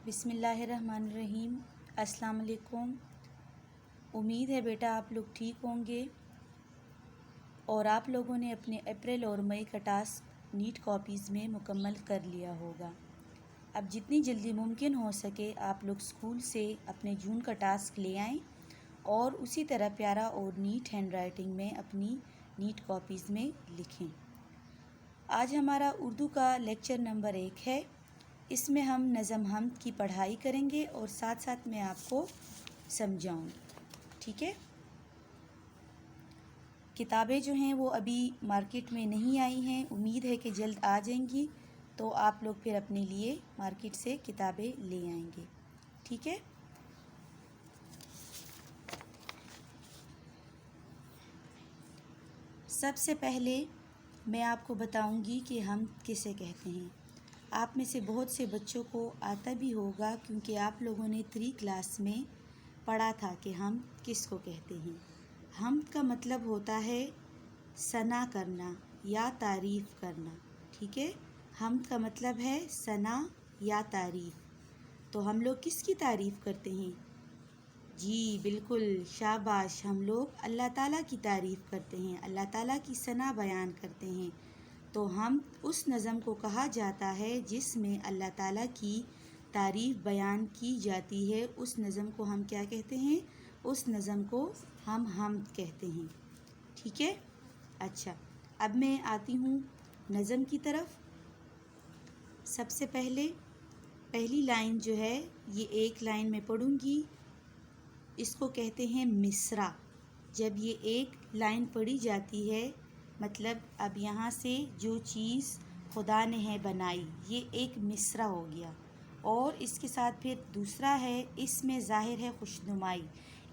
بسم اللہ الرحمن الرحیم۔ السلام علیکم۔ امید ہے بیٹا آپ لوگ ٹھیک ہوں گے اور آپ لوگوں نے اپنے اپریل اور مئی کا ٹاسک نیٹ کاپیز میں مکمل کر لیا ہوگا۔ اب جتنی جلدی ممکن ہو سکے آپ لوگ اسکول سے اپنے جون کا ٹاسک لے آئیں اور اسی طرح پیارا اور نیٹ ہینڈ رائٹنگ میں اپنی نیٹ کاپیز میں لکھیں۔ آج ہمارا اردو کا لیکچر نمبر 1 ہے۔ اس میں ہم نظم حمد کی پڑھائی کریں گے اور ساتھ ساتھ میں آپ کو سمجھاؤں گی، ٹھیک ہے؟ کتابیں جو ہیں وہ ابھی مارکیٹ میں نہیں آئی ہیں، امید ہے کہ جلد آ جائیں گی، تو آپ لوگ پھر اپنے لیے مارکیٹ سے کتابیں لے آئیں گے، ٹھیک ہے؟ سب سے پہلے میں آپ کو بتاؤں گی کہ حمد کسے کہتے ہیں۔ آپ میں سے بہت سے بچوں کو آتا بھی ہوگا کیونکہ آپ لوگوں نے 3 کلاس میں پڑھا تھا کہ حمد کس کو کہتے ہیں۔ حمد کا مطلب ہوتا ہے ثنا کرنا یا تعریف کرنا، ٹھیک ہے؟ حمد کا مطلب ہے ثنا یا تعریف۔ تو ہم لوگ کس کی تعریف کرتے ہیں؟ جی بالکل، شاباش، ہم لوگ اللہ تعالیٰ کی تعریف کرتے ہیں، اللہ تعالیٰ کی ثنا بیان کرتے ہیں۔ تو حمد اس نظم کو کہا جاتا ہے جس میں اللہ تعالیٰ کی تعریف بیان کی جاتی ہے، اس نظم کو ہم کیا کہتے ہیں؟ اس نظم کو ہم حمد کہتے ہیں، ٹھیک ہے؟ اچھا، اب میں آتی ہوں نظم کی طرف۔ سب سے پہلی لائن جو ہے یہ ایک لائن میں پڑھوں گی، اس کو کہتے ہیں مصرع۔ جب یہ ایک لائن پڑھی جاتی ہے مطلب اب یہاں سے جو چیز خدا نے ہے بنائی، یہ ایک مصرع ہو گیا، اور اس کے ساتھ پھر دوسرا ہے، اس میں ظاہر ہے خوشنمائی۔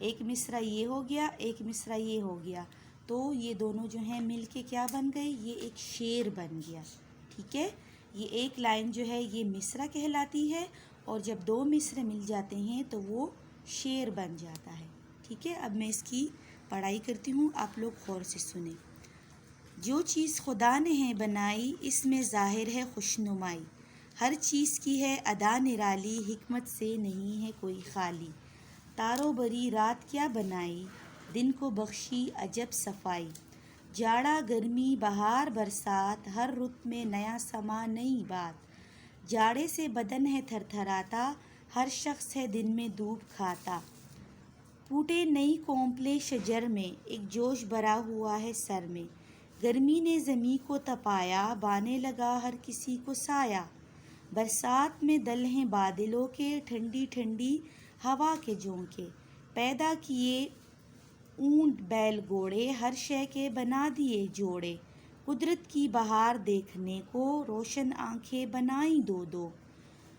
ایک مصرع یہ ہو گیا، ایک مصرع یہ ہو گیا، تو یہ دونوں جو ہیں مل کے کیا بن گئے؟ یہ ایک شعر بن گیا، ٹھیک ہے؟ یہ ایک لائن جو ہے یہ مصرع کہلاتی ہے، اور جب 2 مصرع مل جاتے ہیں تو وہ شعر بن جاتا ہے، ٹھیک ہے؟ اب میں اس کی پڑھائی کرتی ہوں، آپ لوگ غور سے سنیں۔ جو چیز خدا نے ہے بنائی، اس میں ظاہر ہے خوشنمائی، ہر چیز کی ہے ادا نرالی، حکمت سے نہیں ہے کوئی خالی، تارو بری رات کیا بنائی، دن کو بخشی عجب صفائی، جاڑا گرمی بہار برسات، ہر رت میں نیا سما نئی بات، جاڑے سے بدن ہے تھر تھراتا، ہر شخص ہے دن میں دھوپ کھاتا، پھوٹے نئی کونپلے شجر میں، ایک جوش بھرا ہوا ہے سر میں، گرمی نے زمیں کو تپایا، بانے لگا ہر کسی کو سایہ، برسات میں دل ہیں بادلوں کے، ٹھنڈی ٹھنڈی ہوا کے جھونکے، پیدا کیے اونٹ بیل گھوڑے، ہر شے کے بنا دیے جوڑے، قدرت کی بہار دیکھنے کو، روشن آنکھیں بنائیں دو دو،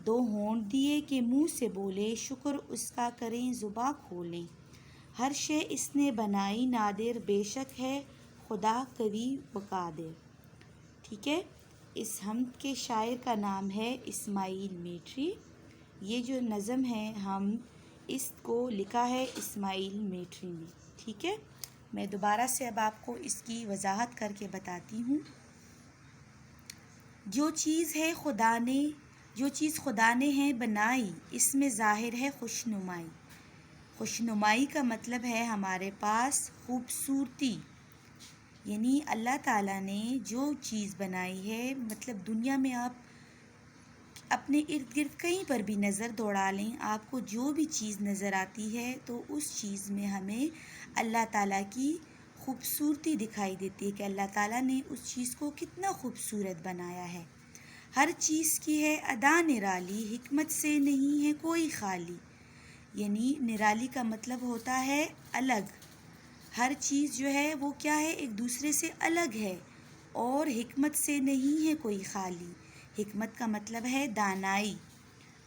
دو ہونٹ دیے کہ منہ سے بولے، شکر اس کا کریں زباں کھولیں، ہر شے اس نے بنائی نادر، بے شک ہے خدا قوی و قادر، ٹھیک ہے؟ اس حمد کے شاعر کا نام ہے اسماعیل میٹری۔ یہ جو نظم ہے حمد، اس کو لکھا ہے اسماعیل میٹری نے، ٹھیک ہے؟ میں دوبارہ سے اب آپ کو اس کی وضاحت کر کے بتاتی ہوں۔ جو چیز خدا نے ہے بنائی، اس میں ظاہر ہے خوشنمائی۔ خوشنمائی کا مطلب ہے ہمارے پاس خوبصورتی، یعنی اللہ تعالیٰ نے جو چیز بنائی ہے، مطلب دنیا میں آپ اپنے ارد گرد کہیں پر بھی نظر دوڑا لیں، آپ کو جو بھی چیز نظر آتی ہے تو اس چیز میں ہمیں اللہ تعالیٰ کی خوبصورتی دکھائی دیتی ہے کہ اللہ تعالیٰ نے اس چیز کو کتنا خوبصورت بنایا ہے۔ ہر چیز کی ہے ادا نرالی، حکمت سے نہیں ہے کوئی خالی، یعنی نرالی کا مطلب ہوتا ہے الگ، ہر چیز جو ہے وہ کیا ہے؟ ایک دوسرے سے الگ ہے، اور حکمت سے نہیں ہے کوئی خالی۔ حکمت کا مطلب ہے دانائی،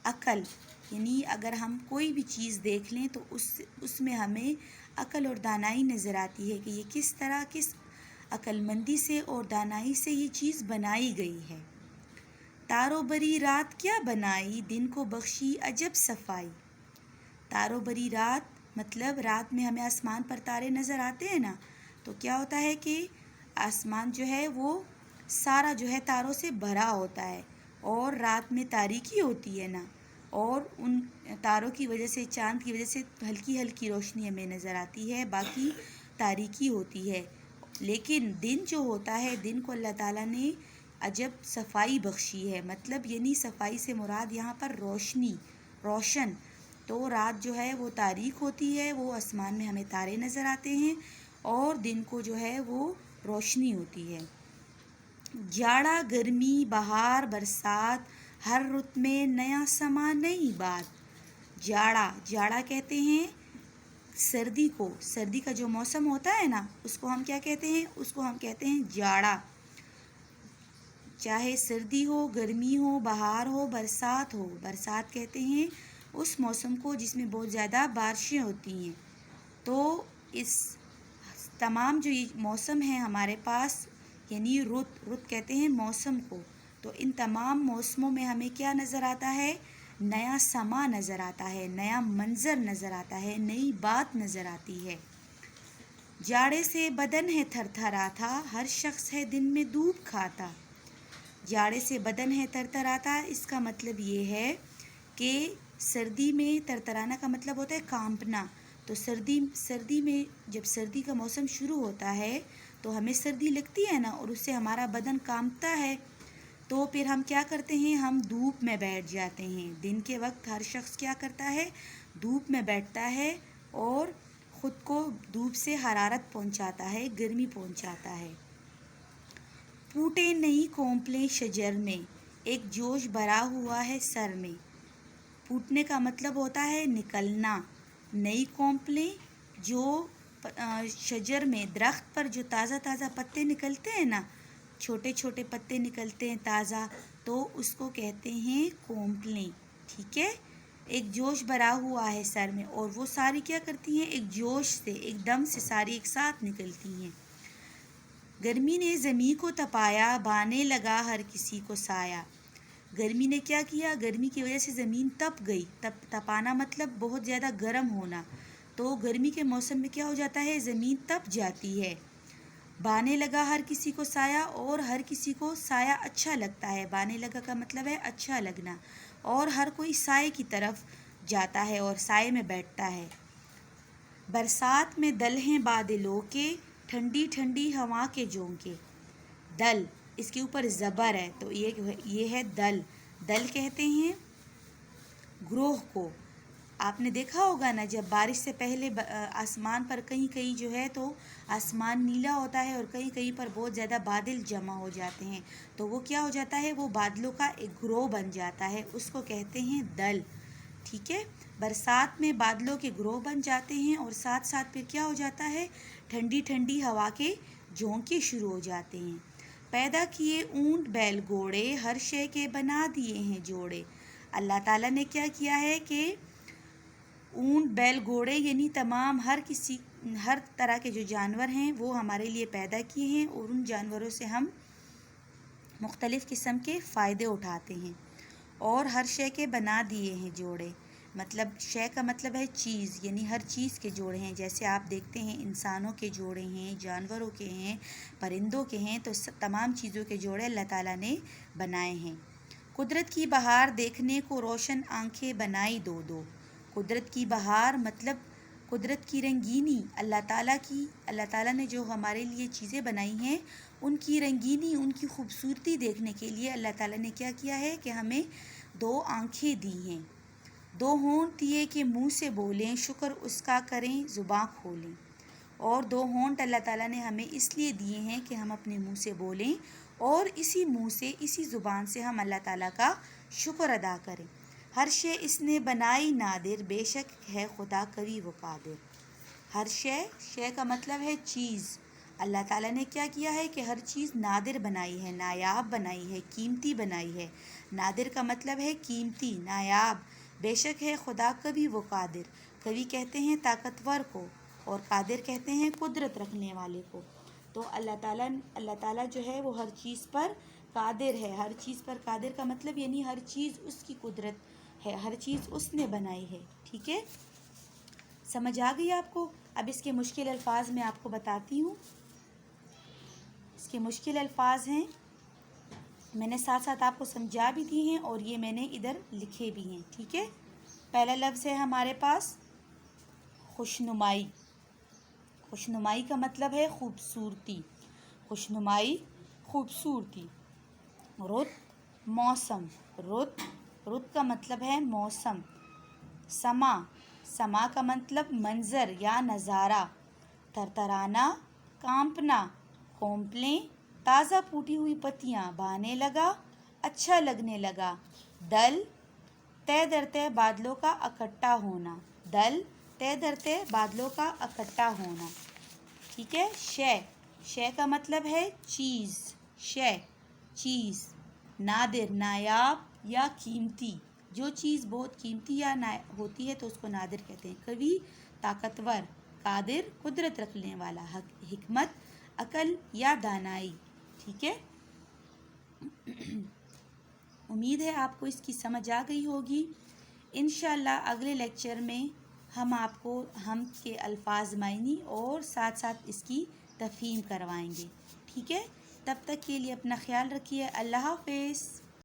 عقل، یعنی اگر ہم کوئی بھی چیز دیکھ لیں تو اس میں ہمیں عقل اور دانائی نظر آتی ہے کہ یہ کس طرح، کس عقل مندی سے اور دانائی سے یہ چیز بنائی گئی ہے۔ تارو بری رات کیا بنائی، دن کو بخشی عجب صفائی۔ تارو بری رات مطلب رات میں ہمیں آسمان پر تارے نظر آتے ہیں نا، تو کیا ہوتا ہے کہ آسمان جو ہے وہ سارا جو ہے تاروں سے بھرا ہوتا ہے، اور رات میں تاریکی ہوتی ہے نا، اور ان تاروں کی وجہ سے، چاند کی وجہ سے ہلکی ہلکی روشنی ہمیں نظر آتی ہے، باقی تاریکی ہوتی ہے۔ لیکن دن جو ہوتا ہے، دن کو اللہ تعالیٰ نے عجب صفائی بخشی ہے، مطلب یعنی صفائی سے مراد یہاں پر روشنی، روشن۔ تو رات جو ہے وہ تاریک ہوتی ہے، وہ آسمان میں ہمیں تارے نظر آتے ہیں، اور دن کو جو ہے وہ روشنی ہوتی ہے۔ جاڑا، گرمی، بہار، برسات، ہر رت میں نیا سما نئی بات۔ جاڑا کہتے ہیں سردی کو، سردی کا جو موسم ہوتا ہے نا، اس کو ہم کیا کہتے ہیں؟ اس کو ہم کہتے ہیں جاڑا۔ چاہے سردی ہو، گرمی ہو، بہار ہو، برسات ہو، برسات کہتے ہیں اس موسم کو جس میں بہت زیادہ بارشیں ہوتی ہیں۔ تو اس تمام جو یہ موسم ہیں ہمارے پاس، یعنی رت کہتے ہیں موسم کو، تو ان تمام موسموں میں ہمیں کیا نظر آتا ہے؟ نیا سما نظر آتا ہے، نیا منظر نظر آتا ہے، نئی بات نظر آتی ہے۔ جاڑے سے بدن ہے تھر تھراتا، ہر شخص ہے دن میں دھوپ کھاتا۔ جاڑے سے بدن ہے تر تراتا، اس کا مطلب یہ ہے کہ سردی میں ترترانا کا مطلب ہوتا ہے کانپنا۔ تو سردی میں جب سردی کا موسم شروع ہوتا ہے تو ہمیں سردی لگتی ہے نا، اور اس سے ہمارا بدن کانپتا ہے، تو پھر ہم کیا کرتے ہیں؟ ہم دھوپ میں بیٹھ جاتے ہیں۔ دن کے وقت ہر شخص کیا کرتا ہے؟ دھوپ میں بیٹھتا ہے اور خود کو دھوپ سے حرارت پہنچاتا ہے، گرمی پہنچاتا ہے۔ پھوٹے نئی کونپلیں شجر میں، ایک جوش بھرا ہوا ہے سر میں۔ پھوٹنے کا مطلب ہوتا ہے نکلنا۔ نئی کونپلیں، جو شجر میں، درخت پر جو تازہ تازہ پتے نکلتے ہیں نا، چھوٹے چھوٹے پتے نکلتے ہیں تازہ، تو اس کو کہتے ہیں کونپلیں، ٹھیک ہے؟ ایک جوش بھرا ہوا ہے سر میں، اور وہ ساری کیا کرتی ہیں؟ ایک جوش سے، ایک دم سے ساری ایک ساتھ نکلتی ہیں۔ گرمی نے زمیں کو تپایا، بانے لگا ہر کسی کو سایہ۔ گرمی نے کیا کیا؟ گرمی کی وجہ سے زمین تپ گئی۔ تپانا مطلب بہت زیادہ گرم ہونا۔ تو گرمی کے موسم میں کیا ہو جاتا ہے؟ زمین تپ جاتی ہے۔ بانے لگا ہر کسی کو سایہ، اور ہر کسی کو سایہ اچھا لگتا ہے۔ بانے لگا کا مطلب ہے اچھا لگنا، اور ہر کوئی سائے کی طرف جاتا ہے اور سائے میں بیٹھتا ہے۔ برسات میں دل ہیں بادلوں کے، ٹھنڈی ٹھنڈی ہوا کے جھونکے۔ دل، اس کے اوپر زبر ہے، تو یہ ہے دل۔ دل کہتے ہیں گروہ کو۔ آپ نے دیکھا ہوگا نا، جب بارش سے پہلے آسمان پر کہیں کہیں جو ہے تو آسمان نیلا ہوتا ہے، اور کہیں کہیں پر بہت زیادہ بادل جمع ہو جاتے ہیں، تو وہ کیا ہو جاتا ہے؟ وہ بادلوں کا ایک گروہ بن جاتا ہے، اس کو کہتے ہیں دل، ٹھیک ہے؟ برسات میں بادلوں کے گروہ بن جاتے ہیں، اور ساتھ ساتھ پھر کیا ہو جاتا ہے؟ ٹھنڈی ٹھنڈی ہوا کے جھونکے شروع ہو جاتے ہیں۔ پیدا کیے اونٹ بیل گھوڑے، ہر شے کے بنا دیے ہیں جوڑے۔ اللہ تعالیٰ نے کیا کیا ہے کہ اونٹ بیل گھوڑے، یعنی تمام ہر طرح کے جو جانور ہیں وہ ہمارے لیے پیدا کیے ہیں، اور ان جانوروں سے ہم مختلف قسم کے فائدے اٹھاتے ہیں، اور ہر شے کے بنا دیے ہیں جوڑے۔ مطلب شے کا مطلب ہے چیز، یعنی ہر چیز کے جوڑے ہیں۔ جیسے آپ دیکھتے ہیں انسانوں کے جوڑے ہیں، جانوروں کے ہیں، پرندوں کے ہیں، تو تمام چیزوں کے جوڑے اللہ تعالیٰ نے بنائے ہیں۔ قدرت کی بہار دیکھنے کو روشن آنکھیں بنائی دو دو۔ قدرت کی بہار مطلب قدرت کی رنگینی، اللہ تعالیٰ نے جو ہمارے لیے چیزیں بنائی ہیں، ان کی رنگینی، ان کی خوبصورتی دیکھنے کے لیے اللہ تعالیٰ نے کیا کیا ہے کہ ہمیں 2 آنکھیں دی ہیں۔ 2 ہونٹ دیے کہ منہ سے بولیں، شکر اس کا کریں زباں کھولیں۔ اور 2 ہونٹ اللہ تعالیٰ نے ہمیں اس لیے دیے ہیں کہ ہم اپنے منہ سے بولیں، اور اسی منہ سے، اسی زبان سے ہم اللہ تعالیٰ کا شکر ادا کریں۔ ہر شے اس نے بنائی نادر، بے شک ہے خدا قوی و قادر۔ ہر شے کا مطلب ہے چیز۔ اللہ تعالیٰ نے کیا کیا ہے کہ ہر چیز نادر بنائی ہے، نایاب بنائی ہے، قیمتی بنائی ہے۔ نادر کا مطلب ہے قیمتی، نایاب۔ بے شک ہے خدا قوی و قادر۔ قوی کہتے ہیں طاقتور کو، اور قادر کہتے ہیں قدرت رکھنے والے کو۔ تو اللہ تعالیٰ جو ہے وہ ہر چیز پر قادر ہے۔ ہر چیز پر قادر کا مطلب یعنی ہر چیز اس کی قدرت ہے، ہر چیز اس نے بنائی ہے، ٹھیک ہے؟ سمجھ آ گئی آپ کو؟ اب اس کے مشکل الفاظ میں آپ کو بتاتی ہوں۔ اس کے مشکل الفاظ ہیں میں نے ساتھ ساتھ آپ کو سمجھا بھی دی ہیں اور یہ میں نے ادھر لکھے بھی ہیں، ٹھیک ہے۔ پہلا لفظ ہے ہمارے پاس خوشنمائی۔ خوشنمائی کا مطلب ہے خوبصورتی، خوشنمائی خوبصورتی۔ رت موسم، رت کا مطلب ہے موسم۔ سما، سما کا مطلب منظر یا نظارہ۔ ترترانا کانپنا، کونپلیں تازہ پھوٹی ہوئی پتیاں، بہانے لگا اچھا لگنے لگا۔ دل، تہ در تہ بادلوں کا اکٹھا ہونا، دل تہ در تہ بادلوں کا اکٹھا ہونا، ٹھیک ہے۔ شے، شے کا مطلب ہے چیز، شے چیز۔ نادر، نایاب یا قیمتی، جو چیز بہت قیمتی یا ہوتی ہے تو اس کو نادر کہتے ہیں۔ قوی، طاقتور۔ قادر، قدرت رکھنے والا۔ حکمت، عقل یا دانائی، ٹھیک ہے۔ امید ہے آپ کو اس کی سمجھ آ گئی ہوگی۔ انشاءاللہ اگلے لیکچر میں ہم آپ کو حمد کے الفاظ معنی اور ساتھ ساتھ اس کی تفہیم کروائیں گے، ٹھیک ہے۔ تب تک کے لیے اپنا خیال رکھیے۔ اللہ حافظ۔